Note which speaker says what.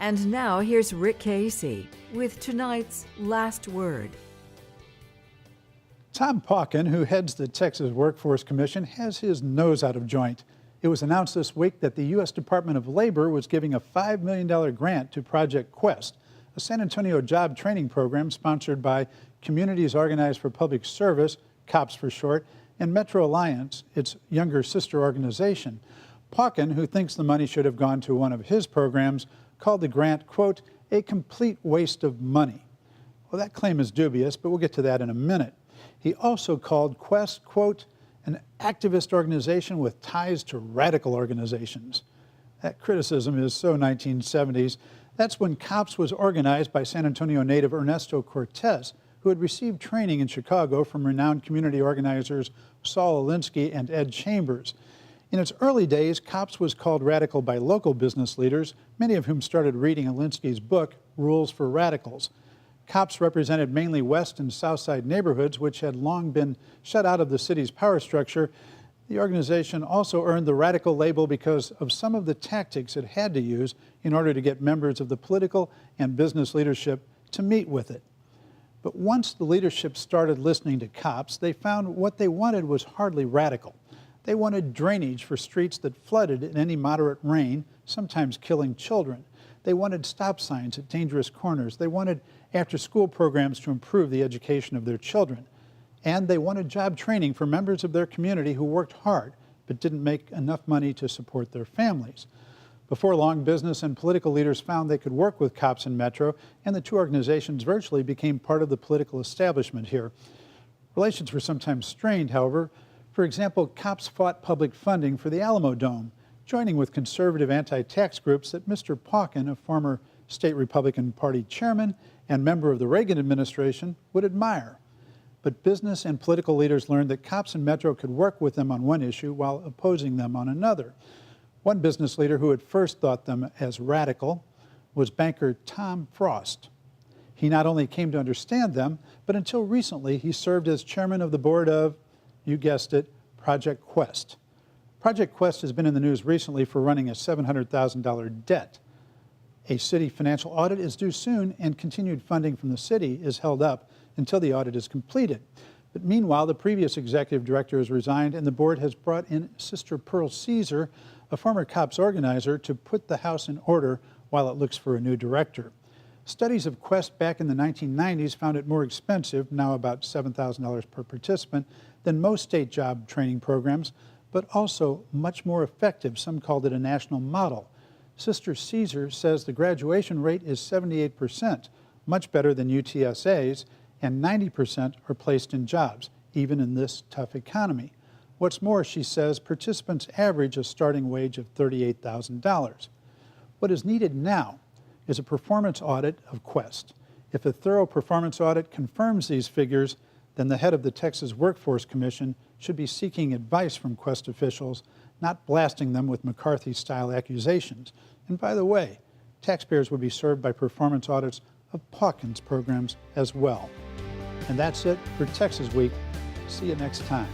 Speaker 1: And now here's Rick Casey with tonight's Last Word.
Speaker 2: Tom Pauken, who heads the Texas Workforce Commission, has his nose out of joint. It was announced this week that the U.S. Department of Labor was giving a $5 million grant to Project Quest, a San Antonio job training program sponsored by Communities Organized for Public Service, COPS for short, and Metro Alliance, its younger sister organization. Pauken, who thinks the money should have gone to one of his programs, called the grant, quote, a complete waste of money. Well, that claim is dubious, but we'll get to that in a minute. He also called Quest, quote, an activist organization with ties to radical organizations. That criticism is so 1970s. That's when COPS was organized by San Antonio native Ernesto Cortez, who had received training in Chicago from renowned community organizers Saul Alinsky and Ed Chambers. In its early days, COPS was called radical by local business leaders, many of whom started reading Alinsky's book, Rules for Radicals. COPS represented mainly West and South Side neighborhoods, which had long been shut out of the city's power structure. The organization also earned the radical label because of some of the tactics it had to use in order to get members of the political and business leadership to meet with it. But once the leadership started listening to COPS, they found what they wanted was hardly radical. They wanted drainage for streets that flooded in any moderate rain, sometimes killing children. They wanted stop signs at dangerous corners. They wanted after-school programs to improve the education of their children. And they wanted job training for members of their community who worked hard but didn't make enough money to support their families. Before long, business and political leaders found they could work with COPS and Metro, and the two organizations virtually became part of the political establishment here. Relations were sometimes strained, however. For example, COPS fought public funding for the Alamo Dome, joining with conservative anti-tax groups that Mr. Pauken, a former state Republican Party chairman and member of the Reagan administration, would admire. But business and political leaders learned that COPS and Metro could work with them on one issue while opposing them on another. One business leader who at first thought them as radical was banker Tom Frost. He not only came to understand them, but until recently he served as chairman of the board of, you guessed it, Project Quest. Project Quest has been in the news recently for running a $700,000 debt. A city financial audit is due soon, and continued funding from the city is held up until the audit is completed. But meanwhile, the previous executive director has resigned, and the board has brought in Sister Pearl Caesar, a former COPS organizer, to put the house in order while it looks for a new director. Studies of Quest back in the 1990s found it more expensive, now about $7,000 per participant, than most state job training programs, but also much more effective. Some called it a national model. Sister Caesar says the graduation rate is 78%, much better than UTSA's, and 90% are placed in jobs, even in this tough economy. What's more, she says, participants average a starting wage of $38,000. What is needed now is a performance audit of Quest. If a thorough performance audit confirms these figures, then the head of the Texas Workforce Commission should be seeking advice from Quest officials, not blasting them with McCarthy-style accusations. And by the way, taxpayers would be served by performance audits of Pauken's programs as well. And that's it for Texas Week. See you next time.